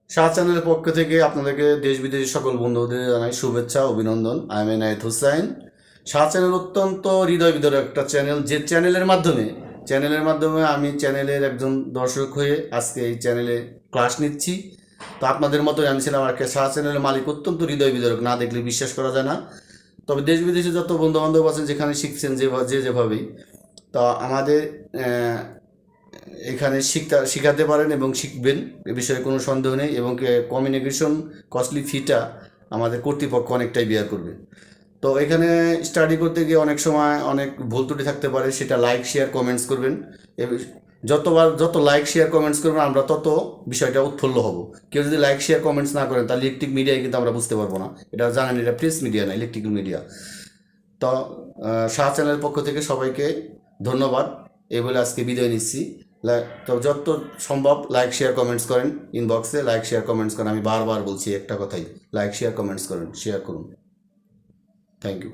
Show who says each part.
Speaker 1: শাহ চ্যানেলের পক্ষ থেকে আপনাদেরকে দেশ বিদেশের সকল বন্ধুদের জানাই শুভেচ্ছা অভিনন্দন। I am Enayet Hussain. Shah channel অত্যন্ত হৃদয় বিদারক একটা চ্যানেল, যে চ্যানেলের মাধ্যমে আমি চ্যানেলের একজন দর্শক হয়ে আজকে এই চ্যানেলে ক্লাস নিচ্ছি। তো আপনাদের মতো আমি ছিলাম আর কি। শাহ চ্যানেলের মালিক অত্যন্ত হৃদয় বিদারক, না দেখলে বিশ্বাস করা যায় না। তবে দেশ বিদেশে যত বন্ধু বান্ধব আছেন যেখানে শিখছেন যে যেভাবেই, তা আমাদের এখানে শিখাতে পারেন এবং শিখবেন, এ বিষয়ে কোনো সন্দেহ নেই। এবং কমিউনিকেশন কস্টলি ফিটা আমাদের কর্তৃপক্ষ অনেকটাই বেয়ার করবে। তো এখানে স্টাডি করতে গিয়ে অনেক সময় অনেক ভুল ত্রুটি থাকতে পারে, সেটা লাইক শেয়ার কমেন্টস করবেন। যত লাইক শেয়ার কমেন্টস করবেন আমরা তত বিষয়টা উৎফুল্ল হব। কেউ যদি লাইক শেয়ার কমেন্টস না করেন তাহলে ইলেকট্রিক মিডিয়ায় কিন্তু আমরা বুঝতে পারবো না। এটা জানেন, এটা প্রেস মিডিয়া না, ইলেকট্রিক্যাল মিডিয়া। তো শাহ চ্যানেলের পক্ষ থেকে সবাইকে ধন্যবাদ। এই বলে আজকে বিদায় নিচ্ছি। তো যত সম্ভব লাইক শেয়ার কমেন্টস করেন, ইনবক্সে লাইক শেয়ার কমেন্টস করেন। আমি বারবার বলছি একটা কথাই, লাইক শেয়ার কমেন্টস করেন, শেয়ার করুন। Thank you.